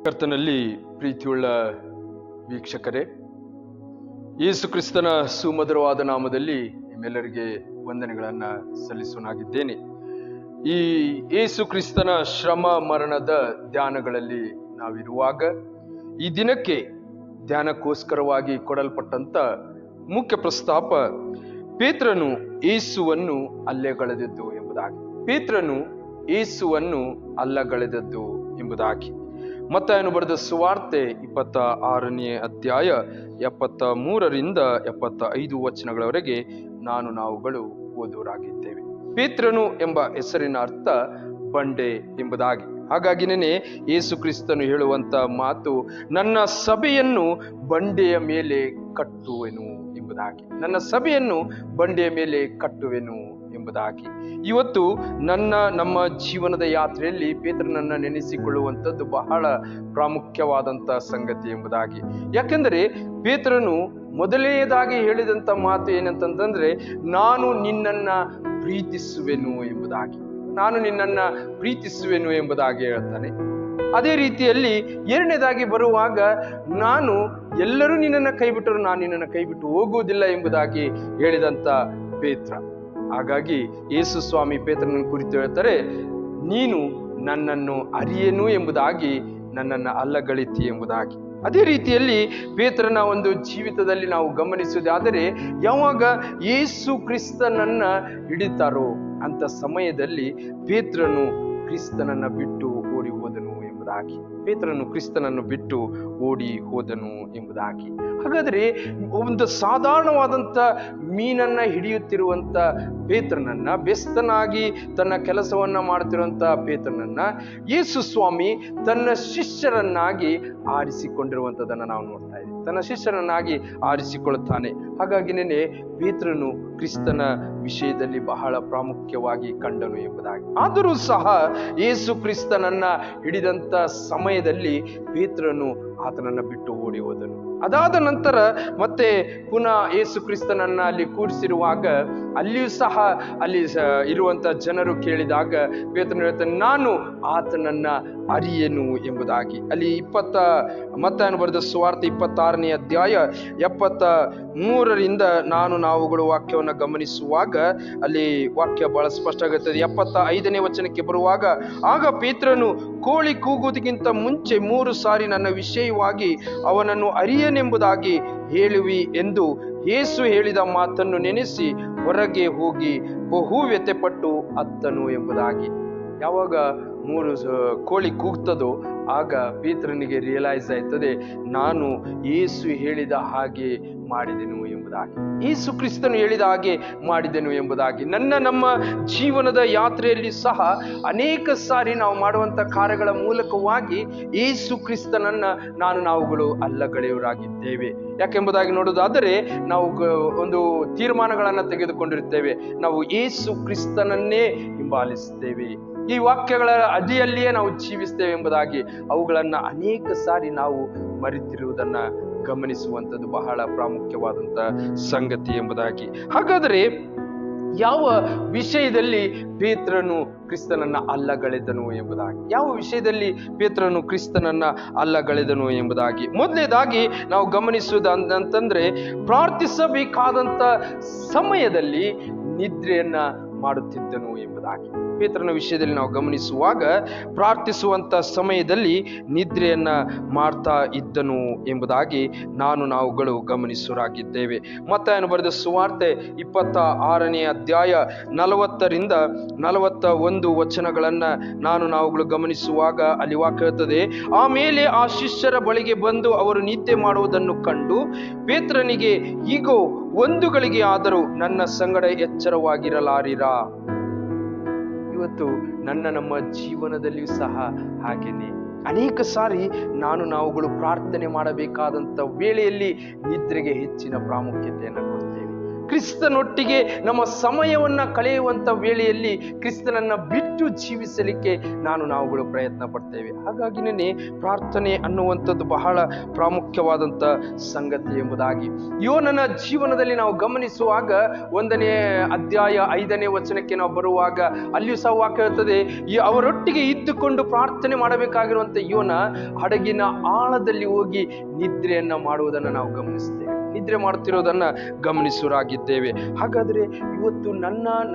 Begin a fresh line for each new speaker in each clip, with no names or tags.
ಕರ್ತನಲ್ಲಿ ಪ್ರೀತಿಯುಳ್ಳ ವೀಕ್ಷಕರೇ, ಯೇಸು ಕ್ರಿಸ್ತನ ಸುಮಧುರವಾದ ನಾಮದಲ್ಲಿ ನಿಮ್ಮೆಲ್ಲರಿಗೆ ವಂದನೆಗಳನ್ನು ಸಲ್ಲಿಸುವನಾಗಿದ್ದೇನೆ. ಈ ಯೇಸು ಕ್ರಿಸ್ತನ ಶ್ರಮ ಮರಣದ ಧ್ಯಾನಗಳಲ್ಲಿ ನಾವಿರುವಾಗ ಈ ದಿನಕ್ಕೆ ಧ್ಯಾನಕ್ಕೋಸ್ಕರವಾಗಿ ಕೊಡಲ್ಪಟ್ಟಂತ ಮುಖ್ಯ ಪ್ರಸ್ತಾಪ ಪೇತ್ರನು ಯೇಸುವನ್ನು ಅಲ್ಲಗಳೆದದ್ದು ಎಂಬುದಾಗಿ. ಪೇತ್ರನು ಯೇಸುವನ್ನು ಅಲ್ಲಗಳೆದದ್ದು ಎಂಬುದಾಗಿ ಮತ್ತಾಯನು ಬರೆದ ಸುವಾರ್ತೆ 26ನೇ ಅಧ್ಯಾಯ 73ರಿಂದ 75 ವಚನಗಳವರೆಗೆ ನಾವುಗಳು ಓದುವರಾಗಿದ್ದೇವೆ. ಪೇತ್ರನು ಎಂಬ ಹೆಸರಿನ ಅರ್ಥ ಬಂಡೆ ಎಂಬುದಾಗಿ. ಹಾಗಾಗಿನೇ ಯೇಸು ಕ್ರಿಸ್ತನು ಹೇಳುವಂತ ಮಾತು, ನನ್ನ ಸಭೆಯನ್ನು ಬಂಡೆಯ ಮೇಲೆ ಕಟ್ಟುವೆನು ಎಂಬುದಾಗಿ. ನನ್ನ ಸಭೆಯನ್ನು ಬಂಡೆಯ ಮೇಲೆ ಕಟ್ಟುವೆನು ಎಂಬುದಾಗಿ. ಇವತ್ತು ನಮ್ಮ ಜೀವನದ ಯಾತ್ರೆಯಲ್ಲಿ ಪೇತ್ರನನ್ನ ನೆನೆಸಿಕೊಳ್ಳುವಂಥದ್ದು ಬಹಳ ಪ್ರಾಮುಖ್ಯವಾದಂತ ಸಂಗತಿ ಎಂಬುದಾಗಿ. ಯಾಕೆಂದರೆ ಪೇತ್ರನು ಮೊದಲನೆಯದಾಗಿ ಹೇಳಿದಂತ ಮಾತು ಏನಂತಂದ್ರೆ, ನಾನು ನಿನ್ನನ್ನ ಪ್ರೀತಿಸುವೆನು ಎಂಬುದಾಗಿ. ನಾನು ನಿನ್ನನ್ನ ಪ್ರೀತಿಸುವೆನು ಎಂಬುದಾಗಿ ಹೇಳ್ತಾನೆ. ಅದೇ ರೀತಿಯಲ್ಲಿ ಎರಡನೇದಾಗಿ ಬರುವಾಗ, ನಾನು ಎಲ್ಲರೂ ನಿನ್ನನ್ನ ಕೈಬಿಟ್ಟರು ನಾನು ನಿನ್ನನ್ನು ಕೈಬಿಟ್ಟು ಹೋಗುವುದಿಲ್ಲ ಎಂಬುದಾಗಿ ಹೇಳಿದಂತ ಪೇತ್ರ. ಹಾಗಾಗಿ ಯೇಸು ಸ್ವಾಮಿ ಪೇತ್ರನನ್ನು ಕುರಿತು ಹೇಳ್ತಾರೆ, ನೀನು ನನ್ನನ್ನು ಅರಿಯೆನು ಎಂಬುದಾಗಿ ನನ್ನನ್ನು ಅಲ್ಲಗಳಿತಿ ಎಂಬುದಾಗಿ. ಅದೇ ರೀತಿಯಲ್ಲಿ ಪೇತ್ರನ ಒಂದು ಜೀವಿತದಲ್ಲಿ ನಾವು ಗಮನಿಸುವುದಾದರೆ, ಯಾವಾಗ ಯೇಸು ಕ್ರಿಸ್ತನನ್ನ ಹಿಡಿತಾರೋ ಅಂತ ಸಮಯದಲ್ಲಿ ಪೇತ್ರನು ಕ್ರಿಸ್ತನನ್ನ ಬಿಟ್ಟು ಓಡಿ ಹೋದನು ಎಂಬುದಾಗಿ. ಪೇತ್ರನು ಕ್ರಿಸ್ತನನ್ನು ಬಿಟ್ಟು ಓಡಿ ಹೋದನು ಎಂಬುದಾಗಿ. ಹಾಗಾದರೆ ಒಂದು ಸಾಧಾರಣವಾದಂಥ ಮೀನನ್ನ ಹಿಡಿಯುತ್ತಿರುವಂತ ಪೇತ್ರನನ್ನ, ಬೆಸ್ತನಾಗಿ ತನ್ನ ಕೆಲಸವನ್ನ ಮಾಡ್ತಿರುವಂತ ಪೇತ್ರನನ್ನ ಯೇಸು ಸ್ವಾಮಿ ತನ್ನ ಶಿಷ್ಯರನ್ನಾಗಿ ಆರಿಸಿಕೊಂಡಿರುವಂಥದ್ದನ್ನು ನಾವು ನೋಡ್ತಾ ಇದ್ದೀವಿ. ತನ್ನ ಶಿಷ್ಯರನ್ನಾಗಿ ಆರಿಸಿಕೊಳ್ಳುತ್ತಾನೆ. ಹಾಗಾಗಿನೇ ಪೇತ್ರನು ಕ್ರಿಸ್ತನ ವಿಷಯದಲ್ಲಿ ಬಹಳ ಪ್ರಾಮುಖ್ಯವಾಗಿ ಕಂಡನು ಎಂಬುದಾಗಿ. ಆದರೂ ಸಹ ಯೇಸು ಕ್ರಿಸ್ತನನ್ನ ಹಿಡಿದಂತ ಸಮಯದಲ್ಲಿ ಪೇತ್ರನು ಆತನನ್ನ ಬಿಟ್ಟು ಓಡಿ ಹೋದನು. ಅದಾದ ನಂತರ ಮತ್ತೆ ಪುನಃ ಯೇಸು ಕ್ರಿಸ್ತನನ್ನ ಅಲ್ಲಿ ಕೂಡಿಸಿರುವಾಗ ಅಲ್ಲಿಯೂ ಸಹ ಅಲ್ಲಿ ಇರುವಂತ ಜನರು ಕೇಳಿದಾಗ ಪೇತ್ರನು ಹೇಳ್ತಾನೆ, ನಾನು ಆತನನ್ನ ಅರಿಯೆನು ಎಂಬುದಾಗಿ. ಅಲ್ಲಿ ಮತ್ತಾಯನು ಬರೆದ ಸುವಾರ್ತೆ 26ನೇ ಅಧ್ಯಾಯ 73ರಿಂದ ನಾವುಗಳು ವಾಕ್ಯವನ್ನು ಗಮನಿಸುವಾಗ ಅಲ್ಲಿ ವಾಕ್ಯ ಬಹಳ ಸ್ಪಷ್ಟ ಆಗುತ್ತದೆ. 75ನೇ ವಚನಕ್ಕೆ ಬರುವಾಗ, ಆಗ ಪೇತ್ರನು ಕೋಳಿ ಕೂಗುವುದಕ್ಕಿಂತ ಮುಂಚೆ 3 ಸಾರಿ ನನ್ನ ವಿಷಯವಾಗಿ ಅವನನ್ನು ಅರಿಯನೆಂಬುದಾಗಿ ಹೇಳುವಿ ಎಂದು ಯೇಸು ಹೇಳಿದ ಮಾತನ್ನು ನೆನೆಸಿ ಹೊರಗೆ ಹೋಗಿ ಬಹು ವ್ಯಥೆಪಟ್ಟು ಅತ್ತನು ಎಂಬುದಾಗಿ. ಯಾವಾಗ 3 ಕೋಳಿ ಕೂಗ್ತದೋ ಆಗ ಪೇತ್ರನಿಗೆ ರಿಯಲೈಸ್ ಆಯ್ತದೆ, ನಾನು ಯೇಸು ಹೇಳಿದ ಹಾಗೆ ಮಾಡಿದೆನು ಎಂಬುದಾಗಿ. ಯೇಸು ಕ್ರಿಸ್ತನು ಹೇಳಿದ ಹಾಗೆ ಮಾಡಿದೆನು ಎಂಬುದಾಗಿ. ನಮ್ಮ ಜೀವನದ ಯಾತ್ರೆಯಲ್ಲಿ ಸಹ ಅನೇಕ ಸಾರಿ ನಾವು ಮಾಡುವಂತ ಕಾರ್ಯಗಳ ಮೂಲಕವಾಗಿ ಯೇಸು ಕ್ರಿಸ್ತನನ್ನ ನಾವುಗಳು ಅಲ್ಲಗಳೆಯವರಾಗಿದ್ದೇವೆ. ಯಾಕೆಂಬುದಾಗಿ ನೋಡುವುದಾದರೆ, ನಾವು ಒಂದು ತೀರ್ಮಾನಗಳನ್ನ ತೆಗೆದುಕೊಂಡಿರುತ್ತೇವೆ. ನಾವು ಯೇಸು ಕ್ರಿಸ್ತನನ್ನೇ ಹಿಂಬಾಲಿಸುತ್ತೇವೆ, ಈ ವಾಕ್ಯಗಳ ಅಡಿಯಲ್ಲಿಯೇ ನಾವು ಜೀವಿಸ್ತೇವೆ ಎಂಬುದಾಗಿ ಅವುಗಳನ್ನ ಅನೇಕ ಸಾರಿ ನಾವು ಮರೆತಿರುವುದನ್ನ ಗಮನಿಸುವಂಥದ್ದು ಬಹಳ ಪ್ರಾಮುಖ್ಯವಾದಂತ ಸಂಗತಿ ಎಂಬುದಾಗಿ. ಹಾಗಾದರೆ ಯಾವ ವಿಷಯದಲ್ಲಿ ಪೇತ್ರನು ಕ್ರಿಸ್ತನನ್ನ ಅಲ್ಲಗಳೆದನು ಎಂಬುದಾಗಿ, ಯಾವ ವಿಷಯದಲ್ಲಿ ಪೇತ್ರನು ಕ್ರಿಸ್ತನನ್ನ ಅಲ್ಲಗಳೆದನು ಎಂಬುದಾಗಿ ಮೊದಲನೇದಾಗಿ ನಾವು ಗಮನಿಸುವುದಂತಂದ್ರೆ, ಪ್ರಾರ್ಥಿಸಬೇಕಾದಂತ ಸಮಯದಲ್ಲಿ ನಿದ್ರೆಯನ್ನ ಮಾಡುತ್ತಿದ್ದನು ಎಂಬುದಾಗಿ. ಪೇತ್ರನ ವಿಷಯದಲ್ಲಿ ನಾವು ಗಮನಿಸುವಾಗ ಪ್ರಾರ್ಥಿಸುವಂತ ಸಮಯದಲ್ಲಿ ನಿದ್ರೆಯನ್ನ ಮಾಡ್ತಾ ಇದ್ದನು ಎಂಬುದಾಗಿ ನಾವುಗಳು ಗಮನಿಸುವರಾಗಿದ್ದೇವೆ. ಮತ್ತಾಯನು ಬರೆದ ಸುವಾರ್ತೆ 26ನೇ ಅಧ್ಯಾಯ 40ರಿಂದ 41 ವಚನಗಳನ್ನ ನಾವುಗಳು ಗಮನಿಸುವಾಗ ಅಲ್ಲಿ ವಾಕ್ಯ ಇರುತ್ತದೆ, ಆಮೇಲೆ ಆ ಶಿಷ್ಯರ ಬಳಿಗೆ ಬಂದು ಅವರು ನಿದ್ದೆ ಮಾಡುವುದನ್ನು ಕಂಡು ಪೇತ್ರನಿಗೆ, ಈಗೋ 1 ಗಳಿಗೆ ಆದರೂ ನನ್ನ ಸಂಗಡ ಎಚ್ಚರವಾಗಿರಲಾರಿರಾ. ಇವತ್ತು ನಮ್ಮ ಜೀವನದಲ್ಲಿಯೂ ಸಹ ಹಾಗೇನೆ ಅನೇಕ ಸಾರಿ ನಾವುಗಳು ಪ್ರಾರ್ಥನೆ ಮಾಡಬೇಕಾದಂತ ವೇಳೆಯಲ್ಲಿ ನಿದ್ರೆಗೆ ಹೆಚ್ಚಿನ ಪ್ರಾಮುಖ್ಯತೆಯನ್ನು ಕೊಡ್ತೇವೆ. ಕ್ರಿಸ್ತನೊಟ್ಟಿಗೆ ನಮ್ಮ ಸಮಯವನ್ನ ಕಳೆಯುವಂತ ವೇಳೆಯಲ್ಲಿ ಕ್ರಿಸ್ತನನ್ನ ಬಿಟ್ಟು ಜೀವಿಸಲಿಕ್ಕೆ ನಾವುಗಳು ಪ್ರಯತ್ನ ಪಡ್ತೇವೆ. ಹಾಗಾಗಿನೇ ಪ್ರಾರ್ಥನೆ ಅನ್ನುವಂಥದ್ದು ಬಹಳ ಪ್ರಾಮುಖ್ಯವಾದಂತ ಸಂಗತಿ ಎಂಬುದಾಗಿ ಯೋನನ ಜೀವನದಲ್ಲಿ ನಾವು ಗಮನಿಸುವಾಗ 1ನೇ ಅಧ್ಯಾಯ 5ನೇ ವಚನಕ್ಕೆ ನಾವು ಬರುವಾಗ ಅಲ್ಲಿಯೂ ಸಹ ವಾಕ್ಯ ಇರುತ್ತದೆ, ಅವರೊಟ್ಟಿಗೆ ಇದ್ದುಕೊಂಡು ಪ್ರಾರ್ಥನೆ ಮಾಡಬೇಕಾಗಿರುವಂತ ಯೋನ ಹಡಗಿನ ಆಳದಲ್ಲಿ ಹೋಗಿ ನಿದ್ರೆಯನ್ನ ಮಾಡುವುದನ್ನು ನಾವು ಗಮನಿಸ್ತೇವೆ, ನಿದ್ರೆ ಮಾಡುತ್ತಿರೋದನ್ನ ಗಮನಿಸುವರಾಗಿದ್ದೇವೆ. ಹಾಗಾದ್ರೆ ಇವತ್ತು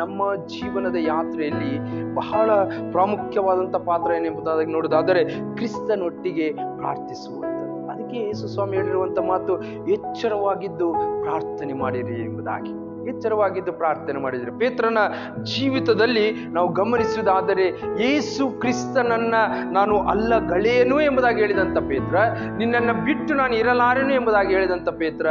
ನಮ್ಮ ಜೀವನದ ಯಾತ್ರೆಯಲ್ಲಿ ಬಹಳ ಪ್ರಾಮುಖ್ಯವಾದಂತ ಪಾತ್ರ ಏನೆಂಬುದಾಗಿ ನೋಡೋದಾದರೆ ಕ್ರಿಸ್ತನೊಟ್ಟಿಗೆ ಪ್ರಾರ್ಥಿಸುವಂಥದ್ದು. ಅದಕ್ಕೆ ಯೇಸು ಸ್ವಾಮಿ ಹೇಳಿರುವಂತ ಮಾತು, ಎಚ್ಚರವಾಗಿದ್ದು ಪ್ರಾರ್ಥನೆ ಮಾಡಿರಿ ಎಂಬುದಾಗಿ. ಎಚ್ಚರವಾಗಿದ್ದು ಪ್ರಾರ್ಥನೆ ಮಾಡಿದರೆ ಪೇತ್ರನ ಜೀವಿತದಲ್ಲಿ ನಾವು ಗಮನಿಸುವುದಾದರೆ ಯೇಸು ಕ್ರಿಸ್ತನನ್ನ ನಾನು ಅಲ್ಲಗಳೆಯನು ಎಂಬುದಾಗಿ ಹೇಳಿದಂತ ಪೇತ್ರ, ನಿನ್ನನ್ನು ಬಿಟ್ಟು ನಾನು ಇರಲಾರೆನು ಎಂಬುದಾಗಿ ಹೇಳಿದಂತ ಪೇತ್ರ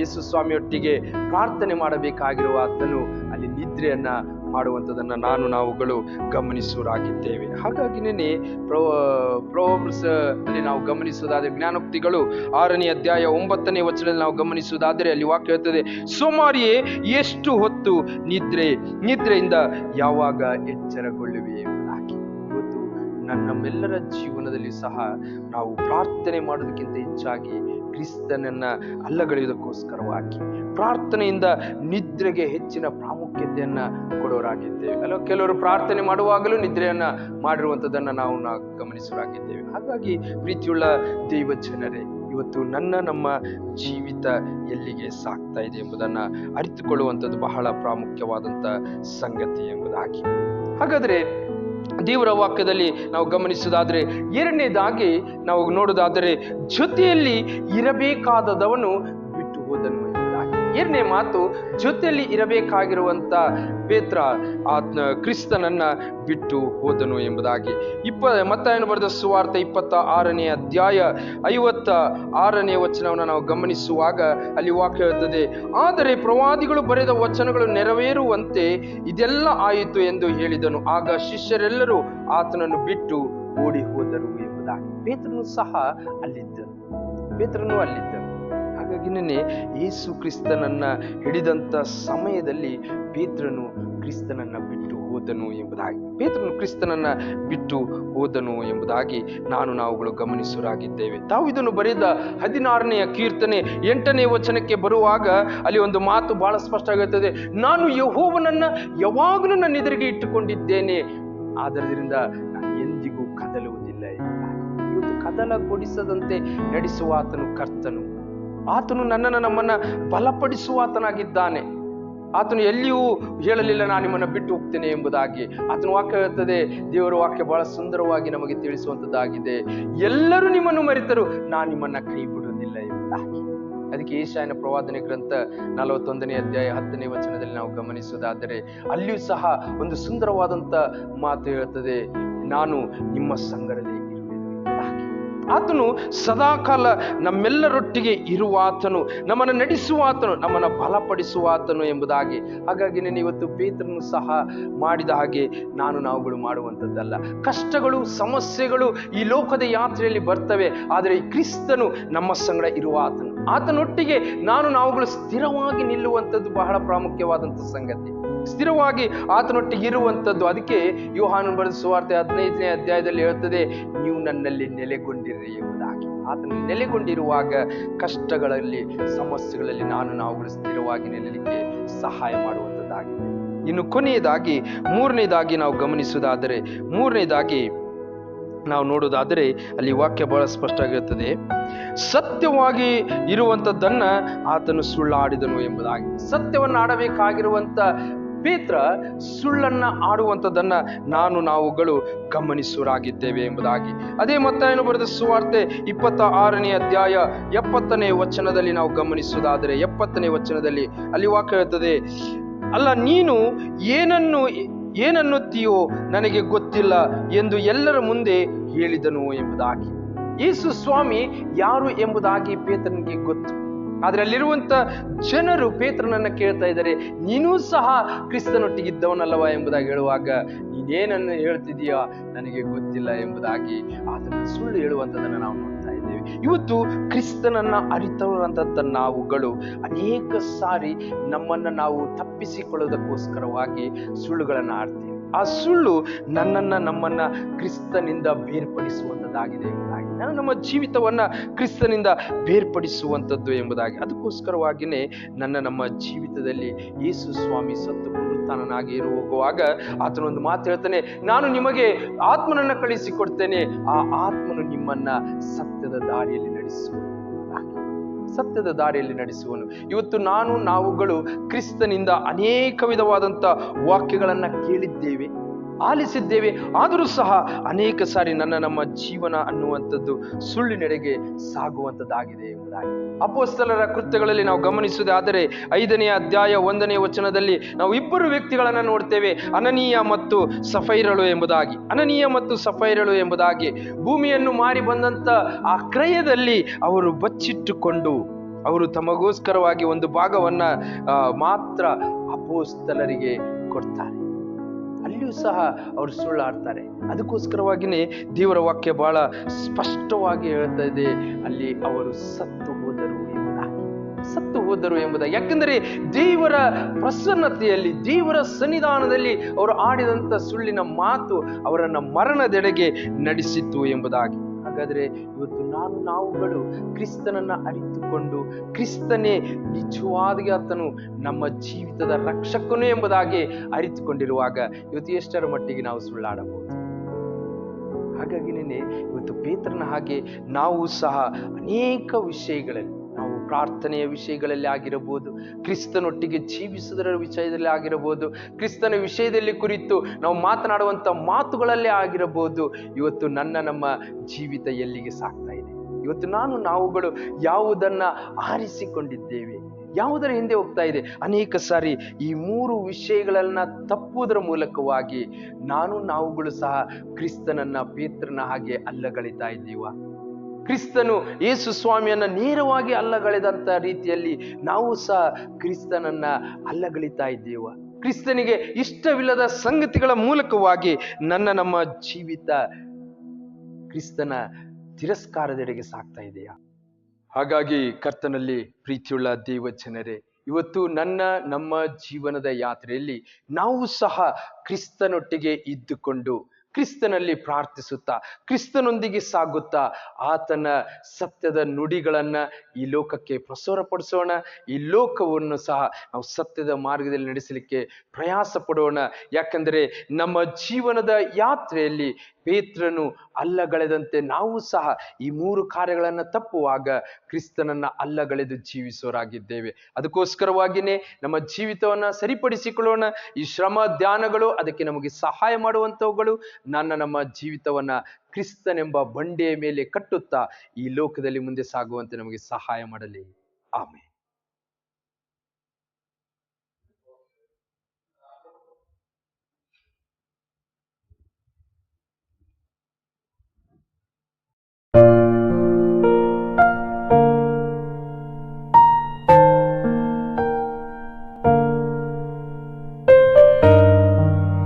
ಯೇಸು ಸ್ವಾಮಿಯೊಟ್ಟಿಗೆ ಪ್ರಾರ್ಥನೆ ಮಾಡಬೇಕಾಗಿರುವ ಆತನು ಅಲ್ಲಿ ನಿದ್ರೆಯನ್ನ ಮಾಡುವಂಥದ್ದನ್ನ ನಾವುಗಳು ಗಮನಿಸುವರಾಗಿದ್ದೇವೆ. ಹಾಗಾಗಿನೇ ಪ್ರೊವರ್ಬ್ಸ್ ಅಲ್ಲಿ ನಾವು ಗಮನಿಸುವುದಾದರೆ ಜ್ಞಾನೋಕ್ತಿಗಳು 6ನೇ ಅಧ್ಯಾಯ 9ನೇ ವಚನದಲ್ಲಿ ನಾವು ಗಮನಿಸುವುದಾದರೆ ಅಲ್ಲಿ ವಾಕ್ಯ ಹೇಳ್ತದೆ, ಸೋಮಾರಿಯೇ ಎಷ್ಟು ಹೊತ್ತು ನಿದ್ರೆಯಿಂದ ಯಾವಾಗ ಎಚ್ಚರಗೊಳ್ಳುವೆ ಎಂಬುದಾಗಿ. ಇವತ್ತು ನಮ್ಮೆಲ್ಲರ ಜೀವನದಲ್ಲಿ ಸಹ ನಾವು ಪ್ರಾರ್ಥನೆ ಮಾಡೋದಕ್ಕಿಂತ ಹೆಚ್ಚಾಗಿ ಕ್ರಿಸ್ತನನ್ನ ಅಲ್ಲಗಳೆಯುವುದಕ್ಕೋಸ್ಕರವಾಗಿ ಪ್ರಾರ್ಥನೆಯಿಂದ ನಿದ್ರೆಗೆ ಹೆಚ್ಚಿನ ಪ್ರಾಮುಖ್ಯತೆಯನ್ನ ಕೊಡೋರಾಗಿದ್ದೇವೆ. ಕೆಲವರು ಪ್ರಾರ್ಥನೆ ಮಾಡುವಾಗಲೂ ನಿದ್ರೆಯನ್ನ ಮಾಡಿರುವಂಥದ್ದನ್ನ ನಾವು ಗಮನಿಸುವರಾಗಿದ್ದೇವೆ. ಹಾಗಾಗಿ ಪ್ರೀತಿಯುಳ್ಳ ದೈವ ಜನರೇ, ಇವತ್ತು ನಮ್ಮ ಜೀವಿತ ಎಲ್ಲಿಗೆ ಸಾಗ್ತಾ ಇದೆ ಎಂಬುದನ್ನ ಅರಿತುಕೊಳ್ಳುವಂಥದ್ದು ಬಹಳ ಪ್ರಾಮುಖ್ಯವಾದಂತ ಸಂಗತಿ ಎಂಬುದಾಗಿ. ಹಾಗಾದ್ರೆ ದೇವರ ವಾಕ್ಯದಲ್ಲಿ ನಾವು ಗಮನಿಸುವುದಾದ್ರೆ 2ನೇದಾಗಿ ನಾವು ನೋಡುವುದಾದರೆ ಜೊತೆಯಲ್ಲಿ ಇರಬೇಕಾದವನು ಬಿಟ್ಟು ಹೋದನು ಎಂಬುದಾಗಿ. 2ನೇ ಮಾತು, ಜೊತೆಯಲ್ಲಿ ಇರಬೇಕಾಗಿರುವಂತ ಪೇತ್ರ ಕ್ರಿಸ್ತನನ್ನ ಬಿಟ್ಟು ಹೋದನು ಎಂಬುದಾಗಿ. ಮತ್ತಾಯನು ಬರೆದ ಸುವಾರ್ತೆ 26ನೇ ಅಧ್ಯಾಯ 56ನೇ ವಚನವನ್ನು ನಾವು ಗಮನಿಸುವಾಗ ಅಲ್ಲಿ ವಾಕ್ಯ ಹೇಳ್ತದೆ, ಆದರೆ ಪ್ರವಾದಿಗಳು ಬರೆದ ವಚನಗಳು ನೆರವೇರುವಂತೆ ಇದೆಲ್ಲ ಆಯಿತು ಎಂದು ಹೇಳಿದನು. ಆಗ ಶಿಷ್ಯರೆಲ್ಲರೂ ಆತನನ್ನು ಬಿಟ್ಟು ಓಡಿ ಹೋದರು ಎಂಬುದಾಗಿ. ಪೇತ್ರನು ಸಹ ಅಲ್ಲಿದ್ದನು. ಹಾಗಾಗಿನೇ ಯೇಸು ಕ್ರಿಸ್ತನನ್ನ ಹಿಡಿದಂತ ಸಮಯದಲ್ಲಿ ಪೇತ್ರನು ಕ್ರಿಸ್ತನನ್ನ ಬಿಟ್ಟು ಹೋದನು ಎಂಬುದಾಗಿ ನಾವುಗಳು ಗಮನಿಸುವರಾಗಿದ್ದೇವೆ. ತಾವಿದನ್ನು ಬರೆದ 16ನೇ ಕೀರ್ತನೆ 8ನೇ ವಚನಕ್ಕೆ ಬರುವಾಗ ಅಲ್ಲಿ ಒಂದು ಮಾತು ಬಹಳ ಸ್ಪಷ್ಟ ಆಗಿರುತ್ತದೆ, ನಾನು ಯೆಹೋವನನ್ನ ಯಾವಾಗಲೂ ನನ್ನ ಎದುರಿಗೆ ಇಟ್ಟುಕೊಂಡಿದ್ದೇನೆ, ಆದ್ದರಿಂದ ನಾನು ಎಂದಿಗೂ ಕದಲುವುದಿಲ್ಲ ಎಂಬುದಾಗಿ. ಇವತ್ತು ಕದಲಗೊಡಿಸದಂತೆ ನಡೆಸುವ ಆತನು ಕರ್ತನು. ಆತನು ನಮ್ಮನ್ನ ಬಲಪಡಿಸುವಾತನಾಗಿದ್ದಾನೆ. ಆತನು ಎಲ್ಲಿಯೂ ಹೇಳಲಿಲ್ಲ ನಾನು ನಿಮ್ಮನ್ನು ಬಿಟ್ಟು ಹೋಗ್ತೇನೆ ಎಂಬುದಾಗಿ. ಆತನ ವಾಕ್ಯ ಹೇಳ್ತದೆ, ದೇವರ ವಾಕ್ಯ ಬಹಳ ಸುಂದರವಾಗಿ ನಮಗೆ ತಿಳಿಸುವಂತದ್ದಾಗಿದೆ, ಎಲ್ಲರೂ ನಿಮ್ಮನ್ನು ಮರೆತರು ನಾನು ನಿಮ್ಮನ್ನ ಕೈ ಬಿಡುವುದಿಲ್ಲ ಎಂಬುದಾಗಿ. ಅದಕ್ಕೆ ಯೆಶಾಯನ ಪ್ರವಾದನೆ ಗ್ರಂಥ 41ನೇ ಅಧ್ಯಾಯ 10ನೇ ವಚನದಲ್ಲಿ ನಾವು ಗಮನಿಸುವುದಾದರೆ ಅಲ್ಲಿಯೂ ಸಹ ಒಂದು ಸುಂದರವಾದಂತ ಮಾತು ಹೇಳ್ತದೆ, ನಾನು ನಿಮ್ಮ ಸಂಗಡಲೇ ಇರುವೆನು ಎಂಬುದಾಗಿ. ಆತನು ಸದಾಕಾಲ ನಮ್ಮೆಲ್ಲರೊಟ್ಟಿಗೆ ಇರುವಾತನು, ನಮ್ಮನ್ನು ನಡೆಸುವಾತನು, ನಮ್ಮನ್ನು ಬಲಪಡಿಸುವಾತನು ಎಂಬುದಾಗಿ. ಹಾಗಾಗಿ ಇವತ್ತು ಪೇತ್ರನು ಸಹ ಮಾಡಿದ ಹಾಗೆ ನಾವುಗಳು ಮಾಡುವಂಥದ್ದಲ್ಲ. ಕಷ್ಟಗಳು, ಸಮಸ್ಯೆಗಳು ಈ ಲೋಕದ ಯಾತ್ರೆಯಲ್ಲಿ ಬರ್ತವೆ, ಆದರೆ ಈ ಕ್ರಿಸ್ತನು ನಮ್ಮ ಸಂಗಡ ಇರುವಾತನು. ಆತನೊಟ್ಟಿಗೆ ನಾವುಗಳು ಸ್ಥಿರವಾಗಿ ನಿಲ್ಲುವಂಥದ್ದು ಬಹಳ ಪ್ರಾಮುಖ್ಯವಾದಂಥ ಸಂಗತಿ. ಸ್ಥಿರವಾಗಿ ಆತನೊಟ್ಟಿಗೆ ಇರುವಂಥದ್ದು. ಅದಕ್ಕೆ ಯೋಹಾನನು ಬರೆದ ಸುವಾರ್ತೆ 15ನೇ ಅಧ್ಯಾಯದಲ್ಲಿ ಹೇಳ್ತದೆ, ನೀವು ನನ್ನಲ್ಲಿ ನೆಲೆಗೊಂಡಿರಿ ಎಂಬುದಾಗಿ. ಆತನಲ್ಲಿ ನೆಲೆಗೊಂಡಿರುವಾಗ ಕಷ್ಟಗಳಲ್ಲಿ, ಸಮಸ್ಯೆಗಳಲ್ಲಿ ನಾವುಗಳು ಸ್ಥಿರವಾಗಿ ನಿಲ್ಲಲಿಕ್ಕೆ ಸಹಾಯ ಮಾಡುವಂಥದ್ದಾಗಿದೆ. ಇನ್ನು ಕೊನೆಯದಾಗಿ 3ನೇದಾಗಿ ನಾವು ಗಮನಿಸುವುದಾದರೆ, 3ನೇದಾಗಿ ನಾವು ನೋಡುವುದಾದರೆ ಅಲ್ಲಿ ವಾಕ್ಯ ಬಹಳ ಸ್ಪಷ್ಟ ಆಗಿರುತ್ತದೆ, ಸತ್ಯವಾಗಿ ಇರುವಂಥದ್ದನ್ನ ಆತನು ಸುಳ್ಳಾಡಿದನು ಎಂಬುದಾಗಿ. ಸತ್ಯವನ್ನು ಆಡಬೇಕಾಗಿರುವಂತ ಪೇತ್ರ ಸುಳ್ಳನ್ನ ಆಡುವಂಥದ್ದನ್ನ ನಾವುಗಳು ಗಮನಿಸುವರಾಗಿದ್ದೇವೆ ಎಂಬುದಾಗಿ. ಅದೇ ಮತ್ತಾಯನು ಬರೆದ ಸುವಾರ್ತೆ 26ನೇ ಅಧ್ಯಾಯ 70ನೇ ವಚನದಲ್ಲಿ ನಾವು ಗಮನಿಸುವುದಾದರೆ 70ನೇ ವಚನದಲ್ಲಿ ಅಲ್ಲಿ ವಾಕ್ಯ ಹೇಳ್ತದೆ, ಅಲ್ಲ ನೀನು ಏನನ್ನುತ್ತೀಯೋ ನನಗೆ ಗೊತ್ತಿಲ್ಲ ಎಂದು ಎಲ್ಲರ ಮುಂದೆ ಹೇಳಿದನು ಎಂಬುದಾಗಿ. ಯೇಸು ಸ್ವಾಮಿ ಯಾರು ಎಂಬುದಾಗಿ ಪೇತ್ರನಿಗೆ ಗೊತ್ತು. ಆದ್ರೆ ಅಲ್ಲಿರುವಂತ ಜನರು ಪೇತ್ರನನ್ನ ಕೇಳ್ತಾ ಇದ್ದಾರೆ, ನೀನೂ ಸಹ ಕ್ರಿಸ್ತನೊಟ್ಟಿಗಿದ್ದವನಲ್ಲವಾ ಎಂಬುದಾಗಿ ಹೇಳುವಾಗ, ನೀನೇನನ್ನು ಹೇಳ್ತಿದೀಯಾ ನನಗೆ ಗೊತ್ತಿಲ್ಲ ಎಂಬುದಾಗಿ ಆತನ ಸುಳ್ಳು ಹೇಳುವಂಥದ್ದನ್ನು ನಾವು ನೋಡ್ತಾ ಇದ್ದೇವೆ. ಆಗಿದ್ದೇವೆ. ಇವತ್ತು ಕ್ರಿಸ್ತನನ್ನ ಅರಿತವರಂತ ನಾವುಗಳು ಅನೇಕ ಸಾರಿ ನಮ್ಮನ್ನ ನಾವು ತಪ್ಪಿಸಿಕೊಳ್ಳೋದಕ್ಕೋಸ್ಕರವಾಗಿ ಸುಳ್ಳುಗಳನ್ನು ಆಡ್ತೇವೆ. ಆ ಸುಳ್ಳು ನಮ್ಮನ್ನ ಕ್ರಿಸ್ತನಿಂದ ಬೇರ್ಪಡಿಸುವಂತದ್ದಾಗಿದೆ ಎಂಬುದಾಗಿ, ನಮ್ಮ ಜೀವಿತವನ್ನ ಕ್ರಿಸ್ತನಿಂದ ಬೇರ್ಪಡಿಸುವಂಥದ್ದು ಎಂಬುದಾಗಿ. ಅದಕ್ಕೋಸ್ಕರವಾಗಿಯೇ ನಮ್ಮ ಜೀವಿತದಲ್ಲಿ ಯೇಸು ಸ್ವಾಮಿ ಸತ್ತು ಪುನರುತ್ಥಾನನಾಗಿ ಹೋಗುವಾಗ ಆತನೊಂದು ಮಾತು ಹೇಳ್ತಾನೆ, ನಾನು ನಿಮಗೆ ಆತ್ಮನನ್ನ ಕಳಿಸಿಕೊಡ್ತೇನೆ, ಆ ಆತ್ಮನು ನಿಮ್ಮನ್ನ ಸತ್ಯದ ದಾರಿಯಲ್ಲಿ ನಡೆಸುವನು. ಇವತ್ತು ನಾವುಗಳು ಕ್ರಿಸ್ತನಿಂದ ಅನೇಕ ವಿಧವಾದಂತ ವಾಕ್ಯಗಳನ್ನ ಕೇಳಿದ್ದೇವೆ, ಆಲಿಸಿದ್ದೇವೆ. ಆದರೂ ಸಹ ಅನೇಕ ಸಾರಿ ನಮ್ಮ ಜೀವನ ಅನ್ನುವಂಥದ್ದು ಸುಳ್ಳಿನೆಡೆಗೆ ಸಾಗುವಂತದ್ದಾಗಿದೆ ಎಂಬುದಾಗಿ. ಅಪೊಸ್ತಲರ ಕೃತ್ಯಗಳಲ್ಲಿ ನಾವು ಗಮನಿಸುವುದಾದರೆ 5ನೇ ಅಧ್ಯಾಯ 1ನೇ ವಚನದಲ್ಲಿ ನಾವು ಇಬ್ಬರು ವ್ಯಕ್ತಿಗಳನ್ನ ನೋಡ್ತೇವೆ, ಅನನೀಯ ಮತ್ತು ಸಫೈರಳು ಎಂಬುದಾಗಿ. ಭೂಮಿಯನ್ನು ಮಾರಿ ಬಂದಂತ ಆ ಕ್ರಯದಲ್ಲಿ ಅವರು ಬಚ್ಚಿಟ್ಟುಕೊಂಡು ಅವರು ತಮಗೋಸ್ಕರವಾಗಿ ಒಂದು ಭಾಗವನ್ನ ಮಾತ್ರ ಅಪೊಸ್ತಲರಿಗೆ ಕೊಡ್ತಾರೆ. ಅಲ್ಲಿಯೂ ಸಹ ಅವರು ಸುಳ್ಳಾಡ್ತಾರೆ. ಅದಕ್ಕೋಸ್ಕರವಾಗಿಯೇ ದೇವರ ವಾಕ್ಯ ಬಹಳ ಸ್ಪಷ್ಟವಾಗಿ ಹೇಳ್ತಾ ಇದೆ, ಅಲ್ಲಿ ಅವರು ಸತ್ತು ಹೋದರು ಎಂಬುದಾಗಿ. ಯಾಕೆಂದರೆ ದೇವರ ಪ್ರಸನ್ನತೆಯಲ್ಲಿ, ದೇವರ ಸನ್ನಿಧಾನದಲ್ಲಿ ಅವರು ಆಡಿದಂತ ಸುಳ್ಳಿನ ಮಾತು ಅವರನ್ನ ಮರಣದೆಡೆಗೆ ನಡೆಸಿತು ಎಂಬುದಾಗಿ. ಹಾಗಾದ್ರೆ ಇವತ್ತು ನಾವುಗಳು ಕ್ರಿಸ್ತನನ್ನ ಅರಿತುಕೊಂಡು ಕ್ರಿಸ್ತನೇ ನಿಜವಾದ ಆತನು ನಮ್ಮ ಜೀವಿತದ ರಕ್ಷಕನು ಎಂಬುದಾಗಿ ಅರಿತುಕೊಂಡಿರುವಾಗ ಇವತ್ತು ಎಷ್ಟರ ಮಟ್ಟಿಗೆ ನಾವು ಸುಳ್ಳಾಡಬಹುದು? ಹಾಗಾಗಿನೇ ಇವತ್ತು ಪೇತ್ರನ ಹಾಗೆ ನಾವು ಸಹ ಅನೇಕ ವಿಷಯಗಳಲ್ಲಿ, ನಾವು ಪ್ರಾರ್ಥನೆಯ ವಿಷಯಗಳಲ್ಲಿ ಆಗಿರಬಹುದು, ಕ್ರಿಸ್ತನೊಟ್ಟಿಗೆ ಜೀವಿಸುವುದರ ವಿಷಯದಲ್ಲಿ ಆಗಿರಬಹುದು, ಕ್ರಿಸ್ತನ ವಿಷಯದಲ್ಲಿ ಕುರಿತು ನಾವು ಮಾತನಾಡುವಂತ ಮಾತುಗಳಲ್ಲೇ ಆಗಿರಬಹುದು, ಇವತ್ತು ನಮ್ಮ ಜೀವಿತ ಎಲ್ಲಿಗೆ ಸಾಗ್ತಾ ಇದೆ? ಇವತ್ತು ನಾವುಗಳು ಯಾವುದನ್ನ ಆರಿಸಿಕೊಂಡಿದ್ದೇವೆ, ಯಾವುದರ ಹಿಂದೆ ಹೋಗ್ತಾ ಇದೆ? ಅನೇಕ ಸಾರಿ ಈ 3 ವಿಷಯಗಳನ್ನ ತಪ್ಪುವುದರ ಮೂಲಕವಾಗಿ ನಾವುಗಳು ಸಹ ಕ್ರಿಸ್ತನನ್ನ ಪೇತ್ರನ ಹಾಗೆ ಅಲ್ಲಗಳಿತಾ ಇದ್ದೀವ? ಕ್ರಿಸ್ತನು ಯೇಸು ಸ್ವಾಮಿಯನ್ನ ನೇರವಾಗಿ ಅಲ್ಲಗಳೆದಂತ ರೀತಿಯಲ್ಲಿ ನಾವು ಸಹ ಕ್ರಿಸ್ತನನ್ನ ಅಲ್ಲಗಳಿತಾ ಇದ್ದೇವ? ಕ್ರಿಸ್ತನಿಗೆ ಇಷ್ಟವಿಲ್ಲದ ಸಂಗತಿಗಳ ಮೂಲಕವಾಗಿ ನಮ್ಮ ಜೀವಿತ ಕ್ರಿಸ್ತನ ತಿರಸ್ಕಾರದೆಡೆಗೆ ಸಾಗ್ತಾ ಇದೆಯಾ? ಹಾಗಾಗಿ ಕರ್ತನಲ್ಲಿ ಪ್ರೀತಿಯುಳ್ಳ ದೇವ ಜನರೇ, ಇವತ್ತು ನಮ್ಮ ಜೀವನದ ಯಾತ್ರೆಯಲ್ಲಿ ನಾವು ಸಹ ಕ್ರಿಸ್ತನೊಟ್ಟಿಗೆ ಇದ್ದುಕೊಂಡು ಕ್ರಿಸ್ತನಲ್ಲಿ ಪ್ರಾರ್ಥಿಸುತ್ತಾ ಕ್ರಿಸ್ತನೊಂದಿಗೆ ಸಾಗುತ್ತಾ ಆತನ ಸತ್ಯದ ನುಡಿಗಳನ್ನ ಈ ಲೋಕಕ್ಕೆ ಪ್ರಸಾರಪಡಿಸೋಣ. ಈ ಲೋಕವನ್ನು ಸಹ ನಾವು ಸತ್ಯದ ಮಾರ್ಗದಲ್ಲಿ ನಡೆಸಲಿಕ್ಕೆ ಪ್ರಯಾಸ ಪಡೋಣ. ಯಾಕಂದರೆ ನಮ್ಮ ಜೀವನದ ಯಾತ್ರೆಯಲ್ಲಿ ಪೇತ್ರನು ಅಲ್ಲಗಳೆದಂತೆ ನಾವು ಸಹ ಈ 3 ಕಾರ್ಯಗಳನ್ನು ತಪ್ಪುವಾಗ ಕ್ರಿಸ್ತನನ್ನ ಅಲ್ಲಗಳೆದು ಜೀವಿಸೋರಾಗಿದ್ದೇವೆ. ಅದಕ್ಕೋಸ್ಕರವಾಗಿಯೇ ನಮ್ಮ ಜೀವಿತವನ್ನ ಸರಿಪಡಿಸಿಕೊಳ್ಳೋಣ. ಈ ಶ್ರಮ ಧ್ಯಾನಗಳು ಅದಕ್ಕೆ ನಮಗೆ ಸಹಾಯ ಮಾಡುವಂತವುಗಳು. ನಮ್ಮ ಜೀವಿತವನ್ನ ಕ್ರಿಸ್ತನೆಂಬ ಬಂಡೆಯ ಮೇಲೆ ಕಟ್ಟುತ್ತಾ ಈ ಲೋಕದಲ್ಲಿ ಮುಂದೆ ಸಾಗುವಂತೆ ನಮಗೆ ಸಹಾಯ ಮಾಡಲಿ. ಆಮೆನ್.